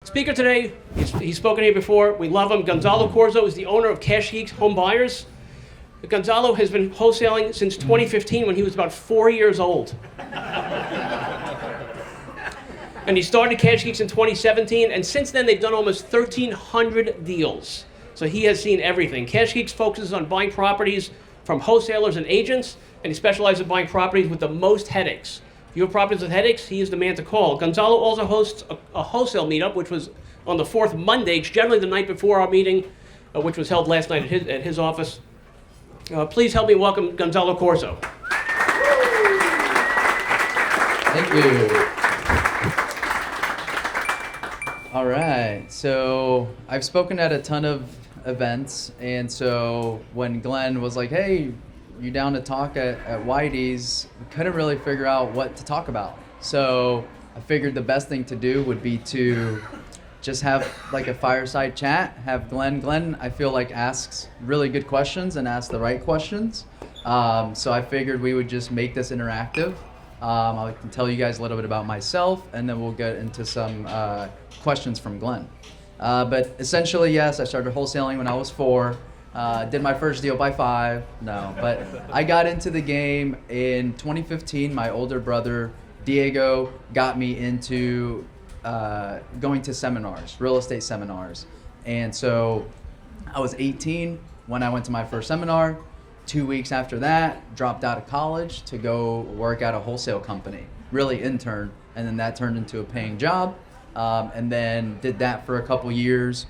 Speaker today, he's spoken here before. We love him. Gonzalo Corzo is the owner of Cash Geeks Home Buyers. Gonzalo has been wholesaling since 2015 when he was about 4 years old. And he started Cash Geeks in 2017, and since then they've done almost 1,300 deals. So he has seen everything. Cash Geeks focuses on buying properties from wholesalers and agents, and he specializes in buying properties with the most headaches. If you have properties with headaches, he is the man to call. Gonzalo also hosts a wholesale meetup, which was on the fourth Monday, generally the night before our meeting, which was held last night at his office. Please help me welcome Gonzalo Corzo. Thank you. All right, so I've spoken at a ton of events, and so when Glenn was like, hey, you down to talk at Whitey's, we couldn't really figure out what to talk about. So I figured the best thing to do would be to just have like a fireside chat, have Glenn, I feel like asks really good questions and asks the right questions. So I figured we would just make this interactive. I can tell you guys a little bit about myself, and then we'll get into some questions from Glenn. But essentially, yes, I started wholesaling when I was 4. Did my first deal by 5. No, but I got into the game in 2015. My older brother, Diego, got me into going to seminars, real estate seminars. And so I was 18 when I went to my first seminar. 2 weeks after that, dropped out of college to go work at a wholesale company, really intern, and then that turned into a paying job, and then did that for a couple years.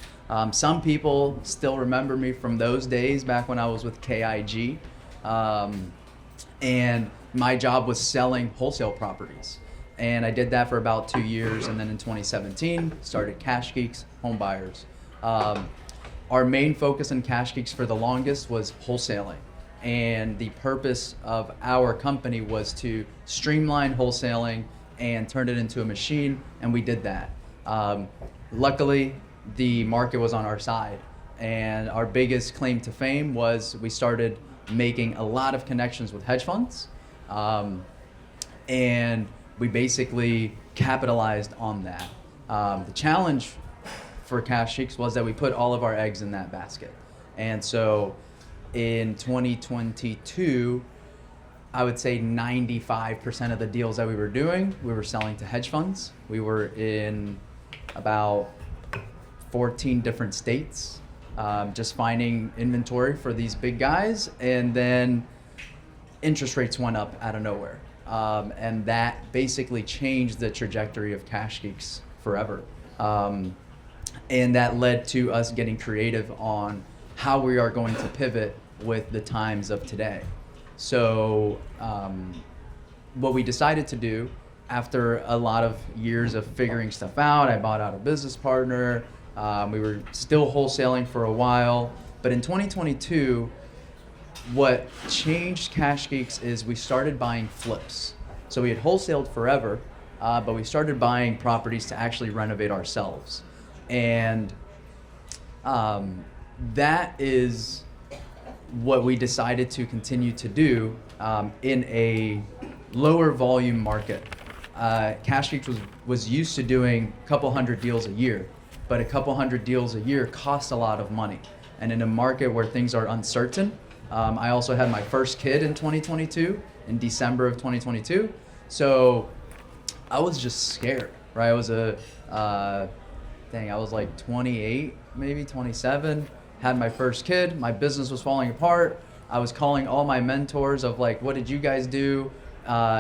Some people still remember me from those days back when I was with KIG, and my job was selling wholesale properties. And I did that for about 2 years, and then in 2017, started Cash Geeks Home Buyers. Our main focus in Cash Geeks for the longest was wholesaling. And the purpose of our company was to streamline wholesaling and turn it into a machine, and we did that. Luckily, the market was on our side, and our biggest claim to fame was we started making a lot of connections with hedge funds, and we basically capitalized on that. The challenge for Cash Geeks was that we put all of our eggs in that basket, and so in 2022, I would say 95% of the deals that we were doing, we were selling to hedge funds. We were in about 14 different states, just finding inventory for these big guys, and then interest rates went up out of nowhere. And that basically changed the trajectory of Cash Geeks forever. And that led to us getting creative on how we are going to pivot with the times of today. So what we decided to do after a lot of years of figuring stuff out, I bought out a business partner. We were still wholesaling for a while, but in 2022, what changed Cash Geeks is we started buying flips. So we had wholesaled forever, but we started buying properties to actually renovate ourselves. And that is what we decided to continue to do in a lower volume market. Cash Geeks was used to doing a couple hundred deals a year, but a couple hundred deals a year costs a lot of money. And in a market where things are uncertain, I also had my first kid in 2022, in December of 2022. So I was just scared, right? I was I was like 28, maybe 27, had my first kid, my business was falling apart. I was calling all my mentors of like, what did you guys do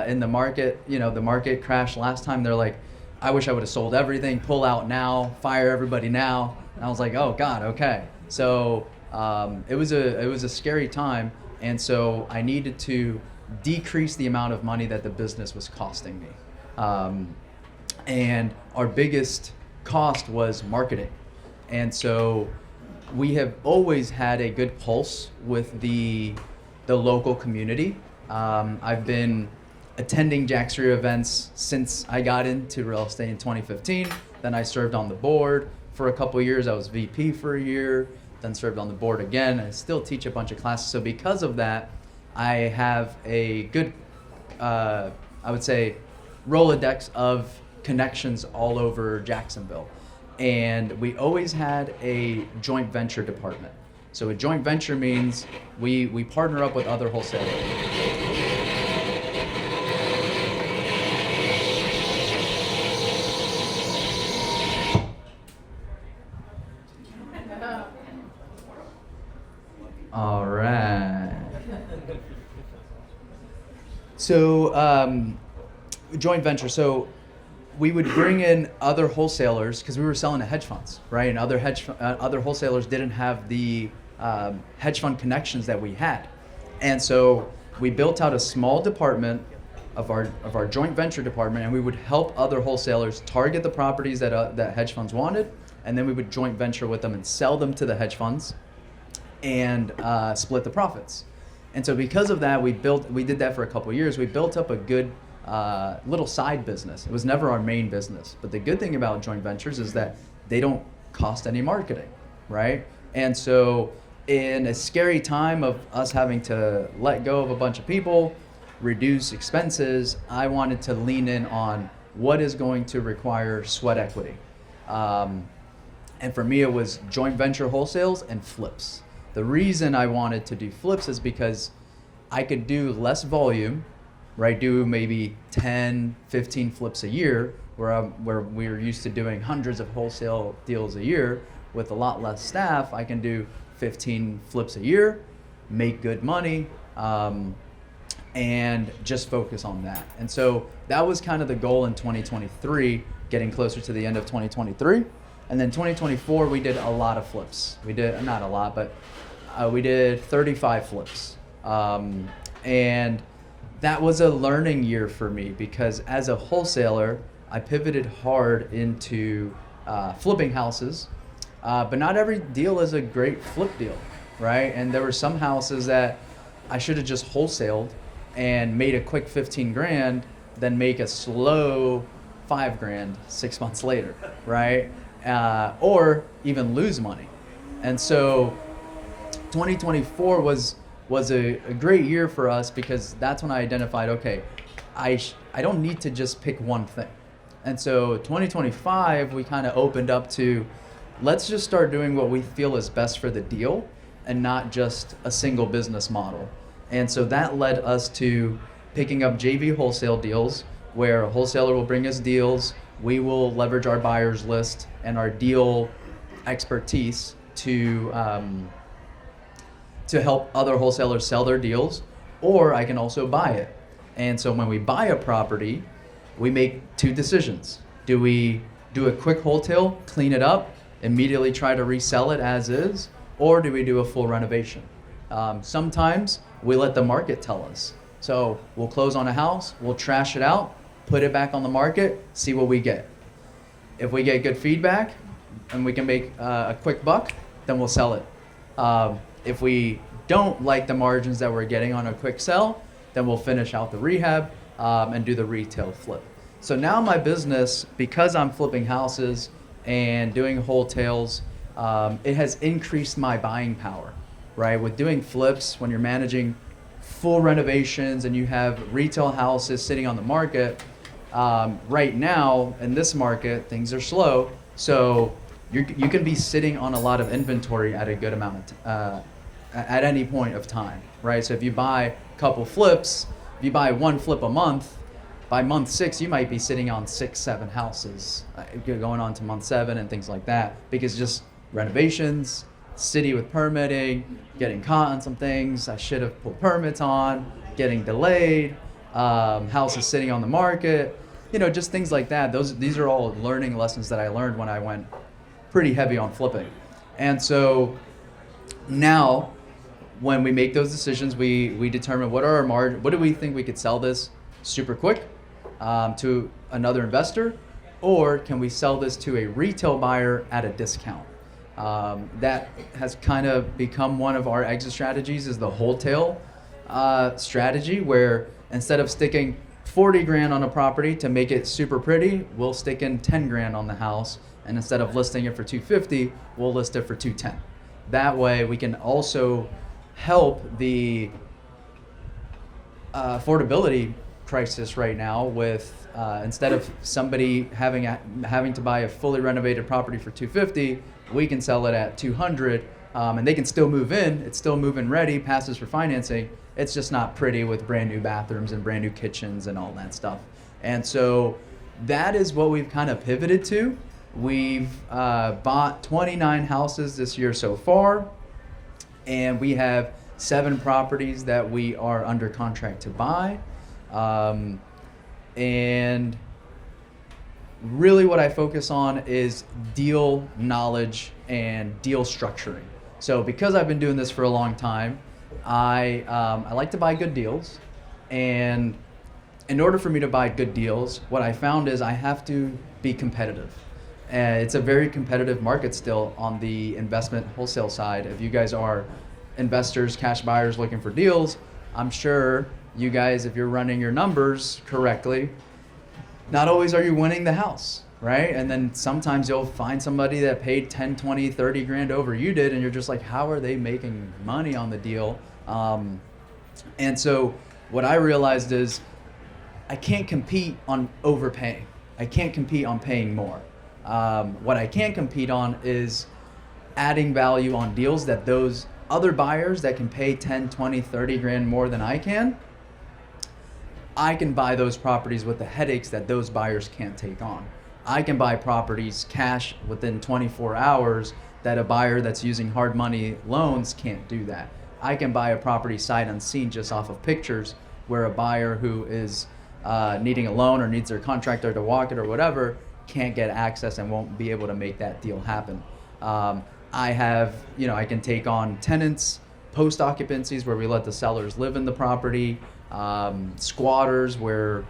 in the market? You know, the market crashed last time. They're like, I wish I would have sold everything, pull out now, fire everybody now. And I was like, oh God, okay. So it was a scary time. And so I needed to decrease the amount of money that the business was costing me. And our biggest cost was marketing. And so we have always had a good pulse with the local community. I've been attending JAXREIF events since I got into real estate in 2015. Then I served on the board for a couple years. I was VP for a year, then served on the board again. I still teach a bunch of classes. So because of that, I have a good, I would say, Rolodex of connections all over Jacksonville. and we always had a joint venture department. So a joint venture means we partner up with other wholesalers. All right. So joint venture. So we would bring in other wholesalers because we were selling to hedge funds, right? And other wholesalers didn't have the hedge fund connections that we had, and so we built out a small department of our joint venture department, and we would help other wholesalers target the properties that hedge funds wanted, and then we would joint venture with them and sell them to the hedge funds, and split the profits. And so because of that, we did that for a couple of years. We built up a good little side business. It was never our main business. But the good thing about joint ventures is that they don't cost any marketing, right? And so in a scary time of us having to let go of a bunch of people, reduce expenses, I wanted to lean in on what is going to require sweat equity. And for me, it was joint venture wholesales and flips. The reason I wanted to do flips is because I could do less volume, right? Do maybe 10, 15 flips a year, where we were used to doing hundreds of wholesale deals a year. With a lot less staff, I can do 15 flips a year, make good money, and just focus on that. And so that was kind of the goal in 2023, getting closer to the end of 2023. And then 2024, we did a lot of flips. We did, not a lot, but we did 35 flips. And that was a learning year for me because as a wholesaler, I pivoted hard into flipping houses. But not every deal is a great flip deal, right? And there were some houses that I should have just wholesaled and made a quick 15 grand, then make a slow 5 grand 6 months later, right? Or even lose money. And so 2024 was a great year for us because that's when I identified, okay, I don't need to just pick one thing. And so 2025, we kind of opened up to, let's just start doing what we feel is best for the deal and not just a single business model. And so that led us to picking up JV wholesale deals where a wholesaler will bring us deals. We will leverage our buyers list and our deal expertise to help other wholesalers sell their deals, or I can also buy it. And so when we buy a property, we make two decisions. Do we do a quick wholesale, clean it up, immediately try to resell it as is, or do we do a full renovation? Sometimes we let the market tell us. So we'll close on a house, we'll trash it out, put it back on the market, see what we get. If we get good feedback and we can make a quick buck, then we'll sell it. If we don't like the margins that we're getting on a quick sell, then we'll finish out the rehab and do the retail flip. So now my business, because I'm flipping houses and doing wholesales, it has increased my buying power, right? With doing flips, when you're managing full renovations and you have retail houses sitting on the market, right now in this market, things are slow. So you can be sitting on a lot of inventory at a good amount at any point of time, right? So if you buy a couple flips, if you buy one flip a month, by month 6, you might be sitting on 6, 7 houses, going on to month 7 and things like that, because just renovations, city with permitting, getting caught on some things I should have pulled permits on, getting delayed, houses sitting on the market, just things like that. These are all learning lessons that I learned when I went pretty heavy on flipping. And so now when we make those decisions, we determine what are our margins, what do we think we could sell this super quick to another investor, or can we sell this to a retail buyer at a discount? That has kind of become one of our exit strategies, is the wholesale strategy, where instead of sticking 40 grand on a property to make it super pretty, we'll stick in 10 grand on the house, and instead of listing it for 250, we'll list it for 210. That way we can also help the affordability crisis right now with instead of somebody having to buy a fully renovated property for 250, we can sell it at 200, and they can still move in. It's still move-in ready, passes for financing. It's just not pretty with brand new bathrooms and brand new kitchens and all that stuff. And so that is what we've kind of pivoted to. We've bought 29 houses this year so far, and we have 7 properties that we are under contract to buy. And really what I focus on is deal knowledge and deal structuring. So because I've been doing this for a long time, I like to buy good deals. And in order for me to buy good deals, what I found is I have to be competitive. And it's a very competitive market still on the investment wholesale side. If you guys are investors, cash buyers looking for deals, I'm sure you guys, if you're running your numbers correctly, not always are you winning the house, right? And then sometimes you'll find somebody that paid 10, 20, 30 grand over you did, and you're just like, how are they making money on the deal? And so what I realized is I can't compete on overpaying. I can't compete on paying more. What I can compete on is adding value on deals that those other buyers that can pay 10, 20, 30 grand more than I can buy those properties with the headaches that those buyers can't take on. I can buy properties cash within 24 hours that a buyer that's using hard money loans can't do that. I can buy a property sight unseen just off of pictures where a buyer who is needing a loan or needs their contractor to walk it or whatever can't get access and won't be able to make that deal happen. I can take on tenants, post occupancies where we let the sellers live in the property, squatters where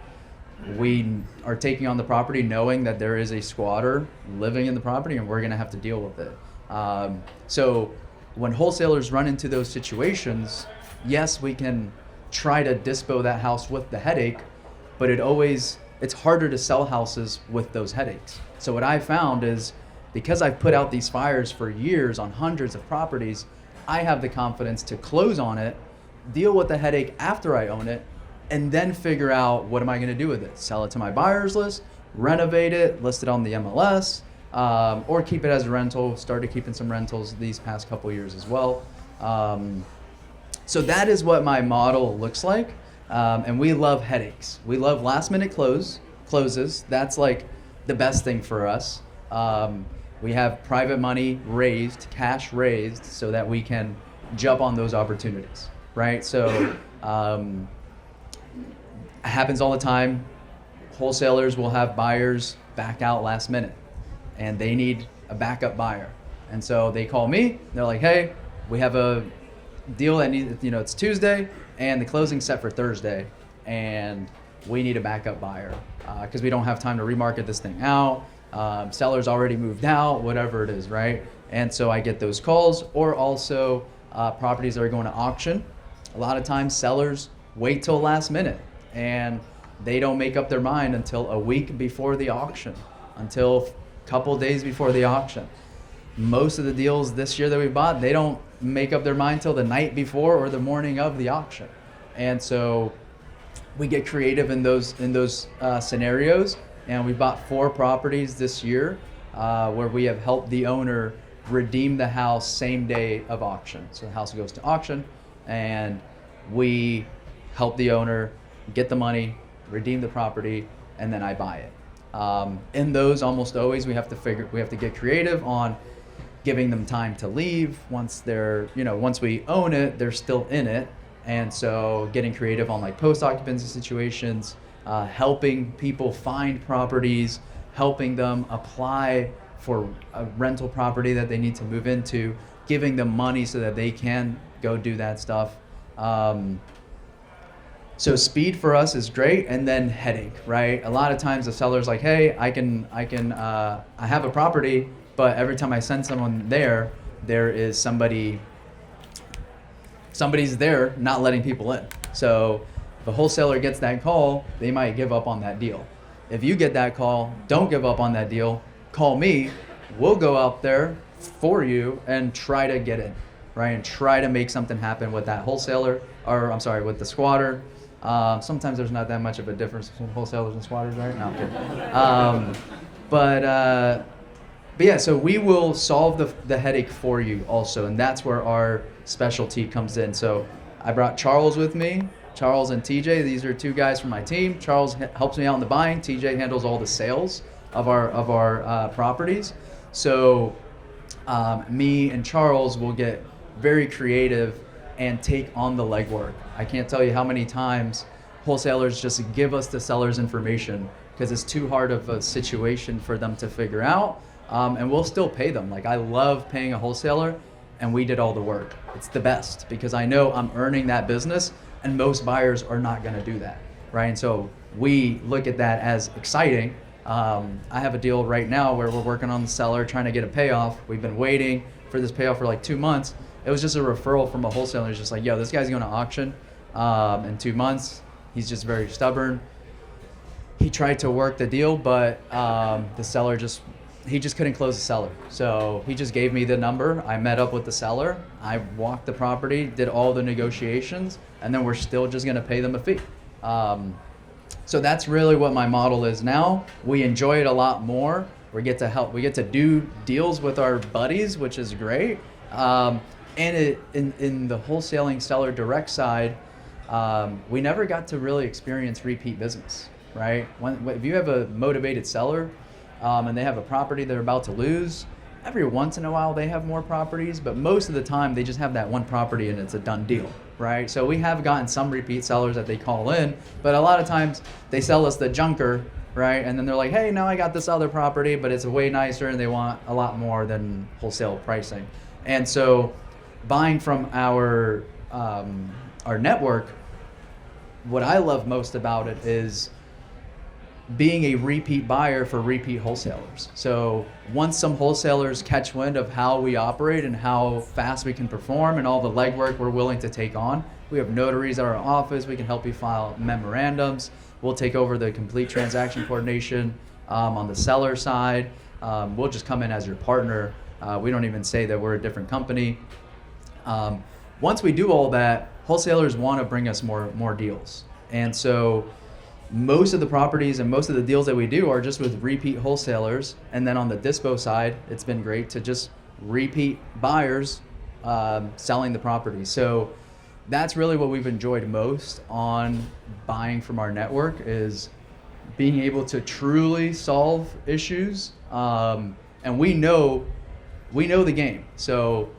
we are taking on the property knowing that there is a squatter living in the property and we're going to have to deal with it. So when wholesalers run into those situations, yes, we can try to dispo that house with the headache, but it's harder to sell houses with those headaches. So what I found is because I've put out these fires for years on hundreds of properties, I have the confidence to close on it, deal with the headache after I own it, and then figure out what am I going to do with it. Sell it to my buyers list, renovate it, list it on the MLS, or keep it as a rental. Started keeping some rentals these past couple years as well. So that is what my model looks like. And we love headaches. We love last minute closes. That's like the best thing for us. We have private money raised, cash raised, so that we can jump on those opportunities, right? So it happens all the time. Wholesalers will have buyers back out last minute, and they need a backup buyer. And so they call me. They're like, "Hey, we have a deal that needs, it's Tuesday, and the closing's set for Thursday, and we need a backup buyer because we don't have time to remarket this thing out. Sellers already moved out, whatever it is, right?" And so I get those calls, or also properties that are going to auction. A lot of times sellers wait till last minute, and they don't make up their mind until a week before the auction, until a couple days before the auction. Most of the deals this year that we bought, they don't make up their mind till the night before or the morning of the auction. And so we get creative in those scenarios, and we bought 4 properties this year where we have helped the owner redeem the house same day of auction. So the house goes to auction, and we help the owner get the money, redeem the property, and then I buy it. In those, almost always we have to get creative on giving them time to leave. Once we own it, they're still in it. And so getting creative on like post occupancy situations, helping people find properties, helping them apply for a rental property that they need to move into, giving them money so that they can go do that stuff. So speed for us is great, and then headache, right? A lot of times the seller's like, "Hey, I have a property, but every time I send someone there is somebody's there not letting people in." So if a wholesaler gets that call, they might give up on that deal. If you get that call, don't give up on that deal. Call me. We'll go out there for you and try to get in, right? And try to make something happen with that wholesaler, with the squatter. Sometimes there's not that much of a difference between wholesalers and squatters, right? No, I'm kidding. But yeah, so we will solve the headache for you also, and that's where our specialty comes in. So I brought Charles with me. Charles and TJ, these are two guys from my team. Charles helps me out in the buying. TJ handles all the sales of our properties. So me and Charles will get very creative and take on the legwork. I can't tell you how many times wholesalers just give us the seller's information because it's too hard of a situation for them to figure out, and we'll still pay them. Like, I love paying a wholesaler, and we did all the work. It's the best because I know I'm earning that business, and most buyers are not gonna do that, right? And so we look at that as exciting. I have a deal right now where we're working on the seller, trying to get a payoff. We've been waiting for this payoff for like 2 months. It was just a referral from a wholesaler. He's just like, yo, this guy's going to auction in 2 months. He's just very stubborn. He tried to work the deal, but the seller just couldn't close the seller. So he just gave me the number. I met up with the seller. I walked the property, did all the negotiations, and then we're still just going to pay them a fee. So that's really what my model is now. We enjoy it a lot more. We get to do deals with our buddies, which is great. And in the wholesaling seller direct side, we never got to really experience repeat business, right? If you have a motivated seller and they have a property they're about to lose, every once in a while they have more properties, but most of the time they just have that one property and it's a done deal, right? So we have gotten some repeat sellers that they call in, but a lot of times they sell us the junker, right? And then they're like, hey, now I got this other property, but it's way nicer and they want a lot more than wholesale pricing. And so buying from our network, what I love most about it is being a repeat buyer for repeat wholesalers. So once some wholesalers catch wind of how we operate and how fast we can perform and all the legwork we're willing to take on, we have notaries at our office. We can help you file memorandums. We'll take over the complete transaction coordination on the seller side. We'll just come in as your partner. We don't even say that we're a different company. Once we do all that, wholesalers want to bring us more deals. And so most of the properties and most of the deals that we do are just with repeat wholesalers. And then on the dispo side, it's been great to just repeat buyers selling the property. So that's really what we've enjoyed most on buying from our network, is being able to truly solve issues. And we know the game. So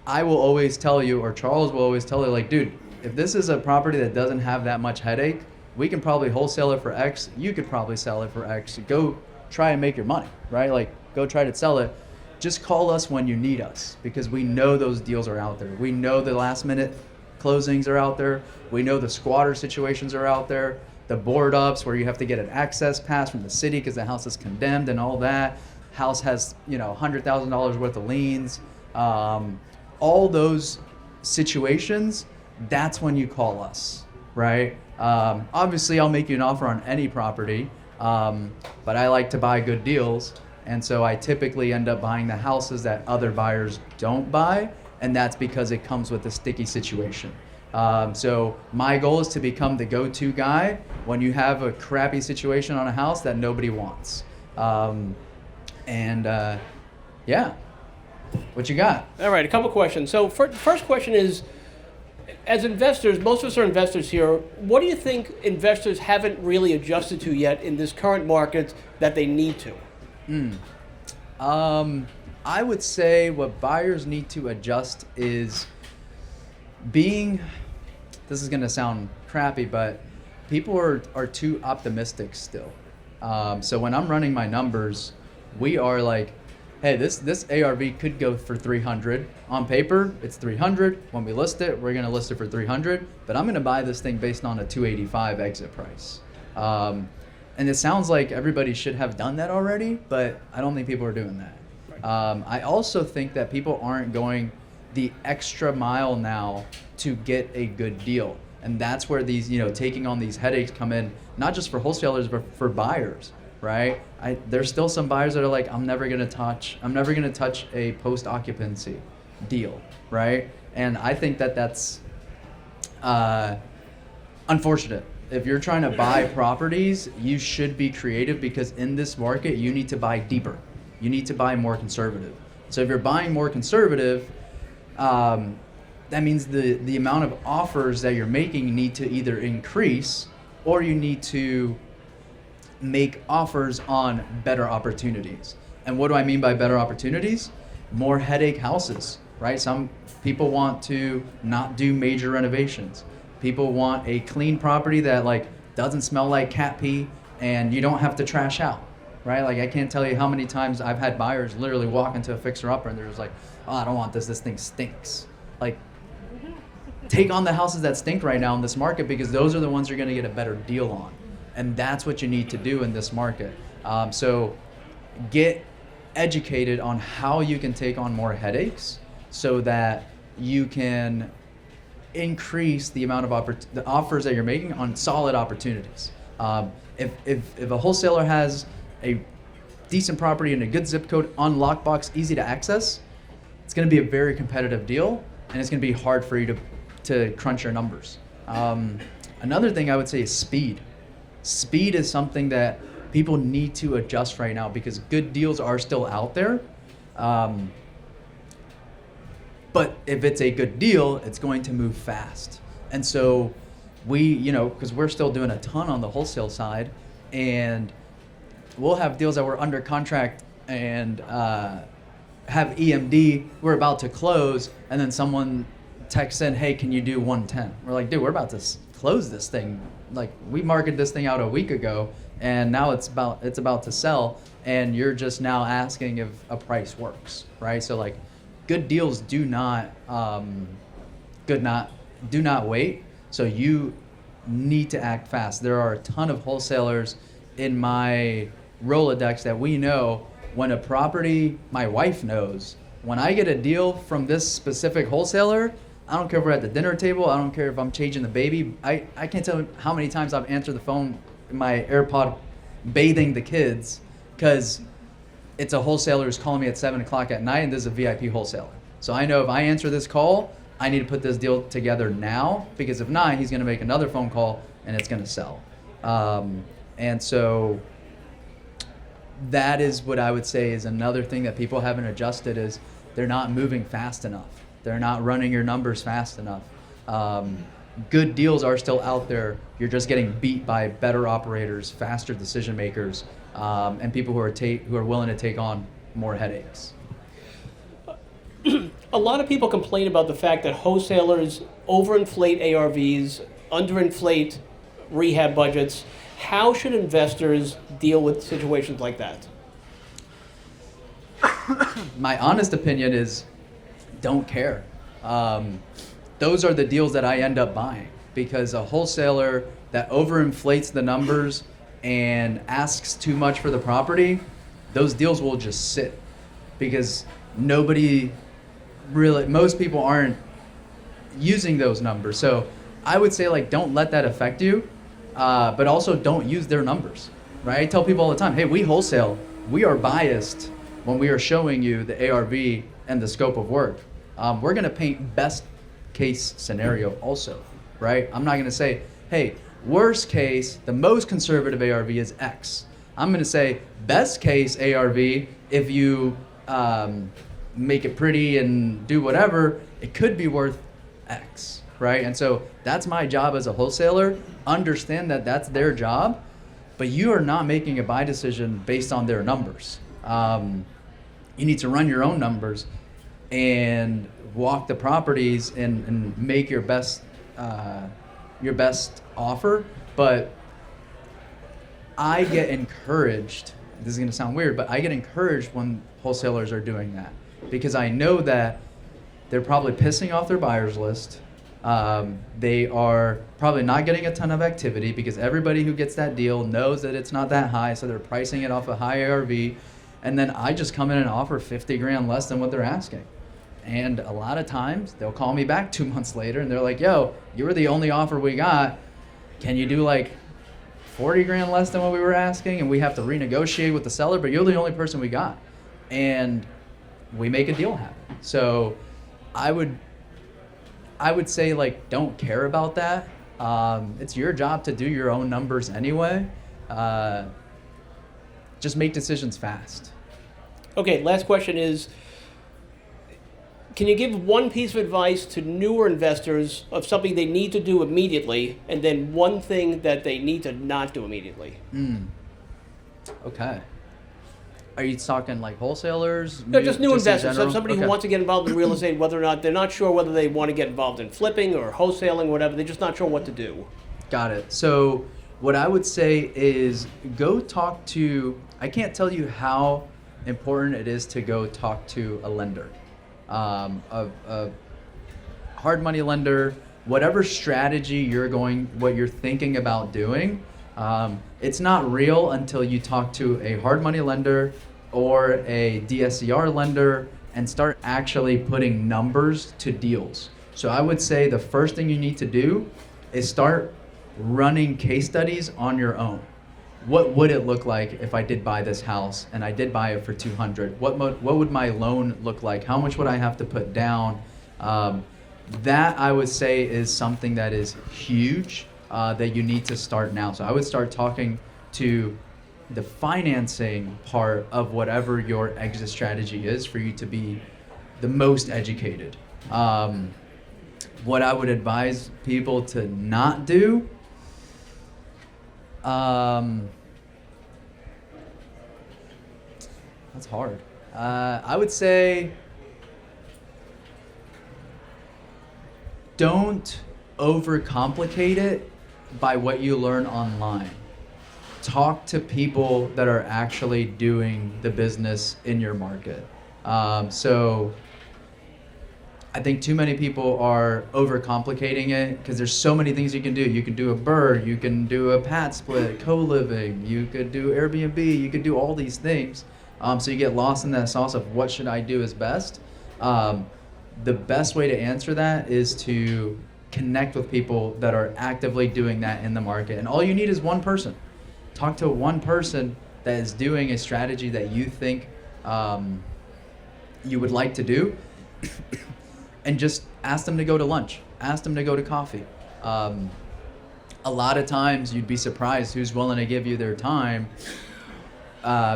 I will always tell you, or Charles will always tell you, like, dude, if this is a property that doesn't have that much headache, we can probably wholesale it for X. You could probably sell it for X. Go try and make your money, right? Like, go try to sell it. Just call us when you need us, because we know those deals are out there. We know the last minute closings are out there. We know the squatter situations are out there. The board ups where you have to get an access pass from the city because the house is condemned and all that. House has, $100,000 worth of liens. All those situations, that's when you call us, right? Obviously, I'll make you an offer on any property, but I like to buy good deals. And so I typically end up buying the houses that other buyers don't buy, and that's because it comes with a sticky situation. So my goal is to become the go-to guy when you have a crappy situation on a house that nobody wants. Yeah, what you got? All right, a couple questions. So first question is, as investors, most of us are investors here. What do you think investors haven't really adjusted to yet in this current market that they need to? I would say what buyers need to adjust is this is going to sound crappy, but people are too optimistic still. So when I'm running my numbers, we are like, hey, this ARV could go for 300. On paper, it's 300. When we list it, we're going to list it for 300, but I'm going to buy this thing based on a 285 exit price. And it sounds like everybody should have done that already, but I don't think people are doing that. I also think that people aren't going the extra mile now to get a good deal. And that's where these, taking on these headaches come in, not just for wholesalers, but for buyers, right? There's still some buyers that are like, I'm never gonna touch a post-occupancy deal, right? And I think that's unfortunate. If you're trying to buy properties, you should be creative, because in this market, you need to buy deeper. You need to buy more conservative. So if you're buying more conservative, that means the amount of offers that you're making need to either increase, or you need to make offers on better opportunities. And what do I mean by better opportunities? More headache houses, right? Some people want to not do major renovations. People want a clean property that like doesn't smell like cat pee and you don't have to trash out, right? Like I can't tell you how many times I've had buyers literally walk into a fixer-upper and they're just like, oh, I don't want this thing stinks. Like, take on the houses that stink right now in this market, because those are the ones you're gonna get a better deal on. And that's what you need to do in this market. So get educated on how you can take on more headaches so that you can increase the amount of the offers that you're making on solid opportunities. If a wholesaler has a decent property in a good zip code, on lockbox, easy to access, it's going to be a very competitive deal, and it's going to be hard for you to crunch your numbers. Another thing I would say is speed. Speed is something that people need to adjust right now, because good deals are still out there. But if it's a good deal, it's going to move fast. And so because we're still doing a ton on the wholesale side, and we'll have deals that we're under contract and have EMD, we're about to close, and then someone texts in, hey, can you do 110? We're like, dude, we're about to close this thing. Like, we marketed this thing out a week ago, and now it's about to sell, and you're just now asking if a price works, right? So like, good deals do not wait. So you need to act fast. There are a ton of wholesalers in my Rolodex that we know when a property, my wife knows, when I get a deal from this specific wholesaler, I don't care if we're at the dinner table, I don't care if I'm changing the baby. I can't tell you how many times I've answered the phone in my AirPod bathing the kids, because it's a wholesaler who's calling me at 7 o'clock at night, and this is a VIP wholesaler. So I know if I answer this call, I need to put this deal together now, because if not, he's going to make another phone call and it's going to sell. And so that is what I would say is another thing that people haven't adjusted, is they're not moving fast enough. They're not running your numbers fast enough. Good deals are still out there. You're just getting beat by better operators, faster decision makers, and people who are willing to take on more headaches. A lot of people complain about the fact that wholesalers overinflate ARVs, underinflate rehab budgets. How should investors deal with situations like that? My honest opinion is, don't care. Those are the deals that I end up buying, because a wholesaler that overinflates the numbers and asks too much for the property, those deals will just sit, because most people aren't using those numbers. So I would say, like, don't let that affect you, but also don't use their numbers, right? I tell people all the time, hey, we wholesale, we are biased when we are showing you the ARV and the scope of work. We're gonna paint best case scenario also, right? I'm not gonna say, hey, worst case, the most conservative ARV is X. I'm gonna say best case ARV, if you make it pretty and do whatever, it could be worth X, right? And so that's my job as a wholesaler. Understand that that's their job, but you are not making a buy decision based on their numbers. You need to run your own numbers and walk the properties and make your best offer. But I get encouraged, this is gonna sound weird, but I get encouraged when wholesalers are doing that, because I know that they're probably pissing off their buyers list. They are probably not getting a ton of activity, because everybody who gets that deal knows that it's not that high, so they're pricing it off a high ARV. And then I just come in and offer 50 grand less than what they're asking. And a lot of times they'll call me back 2 months later and they're like, yo, you were the only offer we got. Can you do like 40 grand less than what we were asking? And we have to renegotiate with the seller, but you're the only person we got. And we make a deal happen. So I would say, like, don't care about that. It's your job to do your own numbers anyway. Just make decisions fast. Okay, last question is, can you give one piece of advice to newer investors of something they need to do immediately, and then one thing that they need to not do immediately? Okay. Are you talking like wholesalers? No, just new investors. In So somebody who wants to get involved in real estate, whether or not they're not sure whether they want to get involved in flipping or wholesaling, whatever, they're just not sure what to do. Got it. So what I would say is go talk to, I can't tell you how important it is to go talk to a lender. A hard money lender, whatever strategy what you're thinking about doing, it's not real until you talk to a hard money lender or a DSCR lender and start actually putting numbers to deals. So I would say the first thing you need to do is start running case studies on your own. What would it look like if I did buy this house and I did buy it for $200? What would my loan look like? How much would I have to put down? That I would say is something that is huge that you need to start now. So I would start talking to the financing part of whatever your exit strategy is for you to be the most educated. What I would advise people to not do, that's hard. I would say don't overcomplicate it by what you learn online. Talk to people that are actually doing the business in your market. So I think too many people are overcomplicating it because there's so many things you can do. You can do a BRRRR, you can do a pad split, co-living, you could do Airbnb, you could do all these things. So you get lost in that sauce of what should I do is best. The best way to answer that is to connect with people that are actively doing that in the market. And all you need is one person. Talk to one person that is doing a strategy that you think you would like to do. And just ask them to go to lunch. Ask them to go to coffee. A lot of times you'd be surprised who's willing to give you their time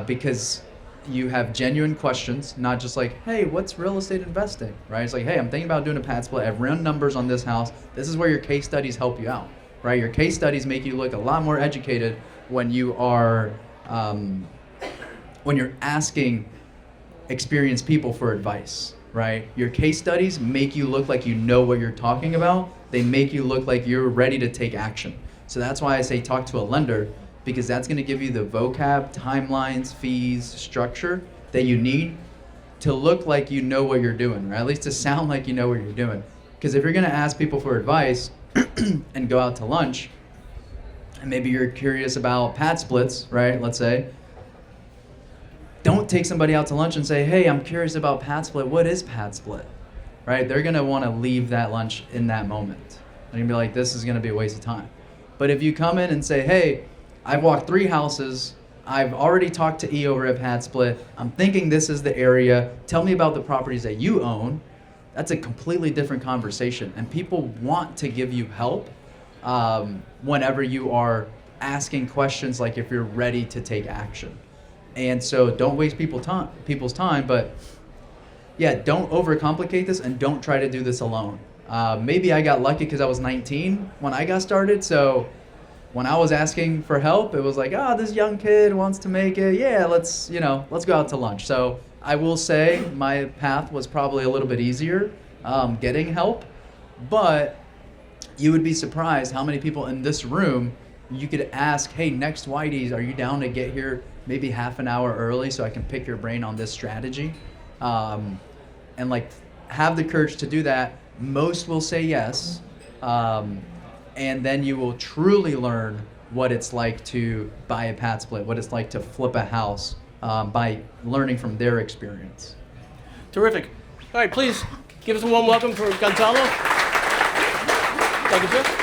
because you have genuine questions, not just like, hey, what's real estate investing, right? It's like, hey, I'm thinking about doing a pad split. I've run numbers on this house. This is where your case studies help you out, right? Your case studies make you look a lot more educated when you are, when you're asking experienced people for advice, right? Your case studies make you look like you know what you're talking about. They make you look like you're ready to take action. So that's why I say talk to a lender, because that's going to give you the vocab, timelines, fees, structure that you need to look like you know what you're doing, or at least to sound like you know what you're doing. Because if you're going to ask people for advice and go out to lunch, and maybe you're curious about pad splits, right? Let's say, don't take somebody out to lunch and say, hey, I'm curious about pad split. What is pad split? Right? They're going to want to leave that lunch in that moment. They're going to be like, this is going to be a waste of time. But if you come in and say, hey, I've walked 3 houses. I've already talked to E over at pad split. I'm thinking this is the area. Tell me about the properties that you own. That's a completely different conversation. And people want to give you help whenever you are asking questions, like if you're ready to take action. And so don't waste people's time, but yeah, don't overcomplicate this and don't try to do this alone. Maybe I got lucky because I was 19 when I got started. So when I was asking for help, it was like, this young kid wants to make it. Yeah, let's go out to lunch. So I will say my path was probably a little bit easier getting help, but you would be surprised how many people in this room you could ask, hey, next Whitey's, are you down to get here maybe half an hour early so I can pick your brain on this strategy? And like have the courage to do that. Most will say yes. And then you will truly learn what it's like to buy a pad split, what it's like to flip a house by learning from their experience. Terrific. All right, please give us a warm welcome for Gonzalo. Thank you, sir.